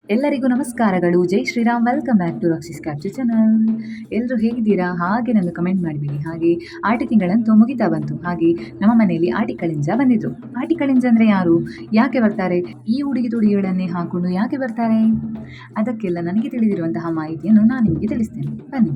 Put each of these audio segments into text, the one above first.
ಎಲ್ಲರಿಗೂ ನಮಸ್ಕಾರಗಳು. ಜೈ Shriram. Welcome back to Roxy's capture channel. ಎಲ್ಲರೂ ಹೇಗಿದ್ದೀರಾ? ಹಾಗೆ ನಂದು ಕಮೆಂಟ್ ಮಾಡಿಬಿಡಿ. ಹಾಗೆ ಆಟಿ ತಿಂಗಳಂತೂ ಮುಗಿತಾ ಬಂತು. ಹಾಗೆ ನಮ್ಮ ಮನೆಯಲ್ಲಿ ಆಟಿ ಕಳಿಂಜ ಬಂದಿದ್ರು. ಆಟಿ ಕಳಿಂಜ ಅಂದರೆ ಯಾರು? ಯಾಕೆ ಬರ್ತಾರೆ? ಈ ಉಡುಗೆ ತೊಡುಗೆಗಳನ್ನೇ ಹಾಕೊಂಡು ಯಾಕೆ ಬರ್ತಾರೆ? ಅದಕ್ಕೆಲ್ಲ ನನಗೆ ತಿಳಿದಿರುವಂತಹ ಮಾಹಿತಿಯನ್ನು ನಾನು ನಿಮಗೆ ತಿಳಿಸ್ತೇನೆ. ಬನ್ನಿ.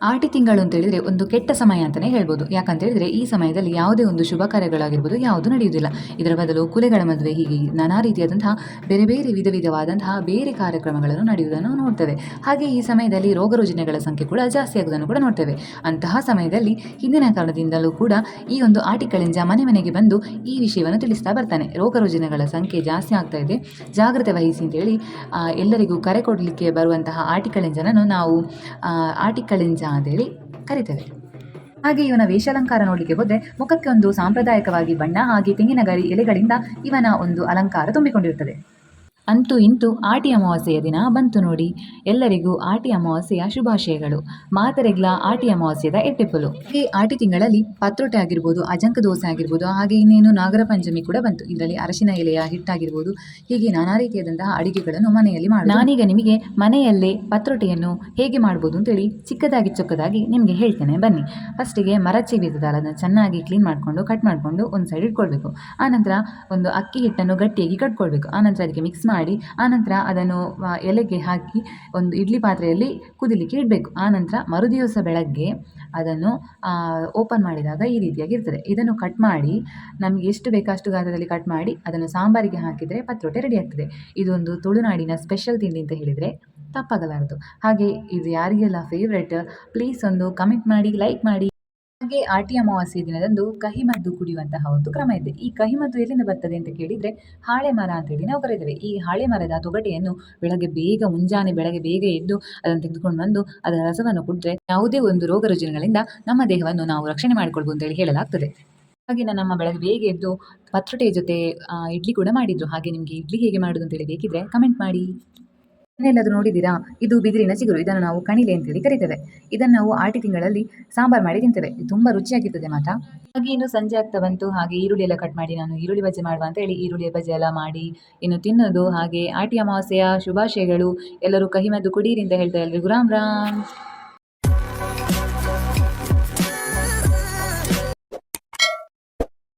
ಆಟಿ ತಿಂಗಳು ಅಂತ ಹೇಳಿದರೆ ಒಂದು ಕೆಟ್ಟ ಸಮಯ ಅಂತಲೇ ಹೇಳ್ಬೋದು. ಯಾಕಂತ ಹೇಳಿದರೆ ಈ ಸಮಯದಲ್ಲಿ ಯಾವುದೇ ಒಂದು ಶುಭ ಕಾರ್ಯಗಳಾಗಿರ್ಬೋದು ಯಾವುದು ನಡೆಯುವುದಿಲ್ಲ. ಇದರ ಬದಲು ಕುಲೆಗಳ ಮದುವೆ ಹೀಗೆ ನಾನಾ ರೀತಿಯಾದಂತಹ ಬೇರೆ ಬೇರೆ ವಿಧವಾದಂತಹ ಬೇರೆ ಕಾರ್ಯಕ್ರಮಗಳನ್ನು ನಡೆಯುವುದನ್ನು ನೋಡ್ತೇವೆ. ಹಾಗೆ ಈ ಸಮಯದಲ್ಲಿ ರೋಗ ರುಜಿನಗಳ ಸಂಖ್ಯೆ ಕೂಡ ಜಾಸ್ತಿ ಆಗುವುದನ್ನು ಕೂಡ ನೋಡ್ತೇವೆ. ಅಂತಹ ಸಮಯದಲ್ಲಿ ಹಿಂದಿನ ಕಾರಣದಿಂದಲೂ ಕೂಡ ಈ ಒಂದು ಆಟಿ ಕಳಿಂಜ ಮನೆ ಮನೆಗೆ ಬಂದು ಈ ವಿಷಯವನ್ನು ತಿಳಿಸ್ತಾ ಬರ್ತಾನೆ. ರೋಗ ರುಜಿನಗಳ ಸಂಖ್ಯೆ ಜಾಸ್ತಿ ಆಗ್ತಾ ಇದೆ, ಜಾಗ್ರತೆ ವಹಿಸಿ ಅಂತೇಳಿ ಎಲ್ಲರಿಗೂ ಕರೆ ಕೊಡಲಿಕ್ಕೆ ಬರುವಂತಹ ಆಟಿ ಕಳಿಂಜನನ್ನು ನಾವು ಆಟಿ ಕಳಿಂಜ ಅಂತೇಳಿ ಕರಿತೇವೆ. ಹಾಗೆ ಇವನ ವೇಷಾಲಂಕಾರ ನೋಡಲಿಕ್ಕೆ ಹೋದರೆ ಮುಖಕ್ಕೆ ಒಂದು ಸಾಂಪ್ರದಾಯಿಕವಾಗಿ ಬಣ್ಣ ಹಾಗೆ ತೆಂಗಿನ ಗರಿ ಎಲೆಗಳಿಂದ ಇವನ ಒಂದು ಅಲಂಕಾರ ತುಂಬಿಕೊಂಡಿರುತ್ತದೆ. ಅಂತೂ ಇಂತೂ ಆಟಿ ಅಮಾವಾಸ್ಯೆಯ ದಿನ ಬಂತು ನೋಡಿ. ಎಲ್ಲರಿಗೂ ಆಟಿ ಅಮಾವಾಸ್ಯೆಯ ಶುಭಾಶಯಗಳು. ಮಾತರೆಗ್ಲ ಆಟಿ ಅಮಾವಾಸ್ಯೆದ ಎಟ್ಟೆಪ್ಪಲು. ಈ ಆಟಿ ತಿಂಗಳಲ್ಲಿ ಪತ್ರೋಟೆ ಆಗಿರ್ಬೋದು, ಅಜಂಕ ದೋಸೆ ಆಗಿರ್ಬೋದು, ಹಾಗೆ ಇನ್ನೇನು ನಾಗರ ಪಂಚಮಿ ಕೂಡ ಬಂತು. ಇದರಲ್ಲಿ ಅರಶಿನ ಎಲೆಯ ಹಿಟ್ಟಾಗಿರ್ಬೋದು, ಹೀಗೆ ನಾನಾ ರೀತಿಯಾದಂತಹ ಅಡುಗೆಗಳನ್ನು ಮನೆಯಲ್ಲಿ ಮಾಡಿ ನಾನೀಗ ನಿಮಗೆ ಮನೆಯಲ್ಲೇ ಪತ್ರೋಟೆಯನ್ನು ಹೇಗೆ ಮಾಡ್ಬೋದು ಅಂತೇಳಿ ಚಿಕ್ಕದಾಗಿ ನಿಮಗೆ ಹೇಳ್ತೇನೆ ಬನ್ನಿ. ಫಸ್ಟಿಗೆ ಮರಚಿ ಬೀಜದ ಅದನ್ನು ಚೆನ್ನಾಗಿ ಕ್ಲೀನ್ ಮಾಡಿಕೊಂಡು ಕಟ್ ಮಾಡಿಕೊಂಡು ಒಂದು ಸೈಡ್ ಇಟ್ಕೊಳ್ಬೇಕು. ಆನಂತರ ಒಂದು ಅಕ್ಕಿ ಹಿಟ್ಟನ್ನು ಗಟ್ಟಿಯಾಗಿ ಕಟ್ಕೊಳ್ಬೇಕು. ಆನಂತರ ಅದಕ್ಕೆ ಮಿಕ್ಸ್ ಮಾಡಿ ಆನಂತರ ಅದನ್ನು ಎಲೆಗೆ ಹಾಕಿ ಒಂದು ಇಡ್ಲಿ ಪಾತ್ರೆಯಲ್ಲಿ ಕುದಿಲಿಕ್ಕೆ ಇಡಬೇಕು. ಆನಂತರ ಮರುದಿವಸ ಬೆಳಗ್ಗೆ ಅದನ್ನು ಓಪನ್ ಮಾಡಿದಾಗ ಈ ರೀತಿಯಾಗಿ ಇರ್ತದೆ. ಇದನ್ನು ಕಟ್ ಮಾಡಿ ನಮಗೆ ಎಷ್ಟು ಬೇಕೋ ಅಷ್ಟು ಗಾತ್ರದಲ್ಲಿ ಕಟ್ ಮಾಡಿ ಅದನ್ನು ಸಾಂಬಾರಿಗೆ ಹಾಕಿದರೆ ಪತ್ರೋಟೆ ರೆಡಿ ಆಗ್ತದೆ. ಇದೊಂದು ತುಳುನಾಡಿನ ಸ್ಪೆಷಲ್ ತಿಂಡಿ ಅಂತ ಹೇಳಿದರೆ ತಪ್ಪಾಗಲಾರದು. ಹಾಗೆ ಇದು ಯಾರಿಗೆಲ್ಲ ಫೇವ್ರೆಟ್ ಪ್ಲೀಸ್ ಒಂದು ಕಮೆಂಟ್ ಮಾಡಿ, ಲೈಕ್ ಮಾಡಿ. ಹಾಗೆ ಆಟಿ ಅಮಾವಾಸ್ಯೆ ದಿನದಂದು ಕಹಿಮದ್ದು ಕುಡಿಯುವಂತಹ ಒಂದು ಕ್ರಮ ಇದೆ. ಈ ಕಹಿಮದ್ದು ಎಲ್ಲಿಂದ ಬರ್ತದೆ ಅಂತ ಕೇಳಿದರೆ ಹಾಳೆ ಮರ ಅಂತೇಳಿ ನಾವು ಕರೀತೇವೆ. ಈ ಹಾಳೆ ಮರದ ತೊಗಟೆಯನ್ನು ಮುಂಜಾನೆ ಬೆಳಗ್ಗೆ ಬೇಗ ಎದ್ದು ಅದನ್ನು ತೆಗೆದುಕೊಂಡು ಬಂದು ಅದರ ರಸವನ್ನು ಕುಡಿದ್ರೆ ಯಾವುದೇ ಒಂದು ರೋಗ ರುಜಿನಗಳಿಂದ ನಮ್ಮ ದೇಹವನ್ನು ನಾವು ರಕ್ಷಣೆ ಮಾಡಿಕೊಳ್ಬೋದು ಅಂತೇಳಿ ಹೇಳಲಾಗ್ತದೆ. ಹಾಗೆ ನಮ್ಮ ಬೆಳಗ್ಗೆ ಬೇಗ ಎದ್ದು ಪತ್ರೋಟೆಯ ಜೊತೆ ಇಡ್ಲಿ ಕೂಡ ಮಾಡಿದ್ರು. ಹಾಗೆ ನಿಮಗೆ ಇಡ್ಲಿ ಹೇಗೆ ಮಾಡೋದು ಅಂತೇಳಿ ಬೇಕಿದ್ರೆ ಕಮೆಂಟ್ ಮಾಡಿ. ಇನ್ನೆಲ್ಲದು ನೋಡಿದ್ದೀರಾ? ಇದು ಬಿದಿರಿನ ಚಿಗುರು. ಇದನ್ನು ನಾವು ಕಣಿಲೆ ಅಂತೇಳಿ ಕರಿತೇವೆ. ಇದನ್ನು ನಾವು ಆಟಿ ತಿಂಗಳಲ್ಲಿ ಸಾಂಬಾರು ಮಾಡಿ ತಿಂತೇವೆ. ಇದು ತುಂಬ ರುಚಿಯಾಗಿರ್ತದೆ ಮಾತ್ರ. ಹಾಗೆ ಇನ್ನು ಸಂಜೆ ಆಗ್ತಾ ಬಂತು. ಹಾಗೆ ಈರುಳ್ಳಿ ಎಲ್ಲ ಕಟ್ ಮಾಡಿ ನಾನು ಈರುಳ್ಳಿ ಬಜ್ಜಿ ಮಾಡುವ ಅಂತೇಳಿ ಈರುಳ್ಳಿ ಬಜ್ಜಿ ಎಲ್ಲ ಮಾಡಿ ಇನ್ನು ತಿನ್ನೋದು. ಹಾಗೆ ಆಟಿ ಅಮಾವಾಸ್ಯೆಯ ಶುಭಾಶಯಗಳು. ಎಲ್ಲರೂ ಕಹಿಮದ್ದು ಕುಡೀರಿ ಅಂತ ಹೇಳ್ತಾ ಎಲ್ರಿಗೂ ರಾಮ್ ರಾಮ್.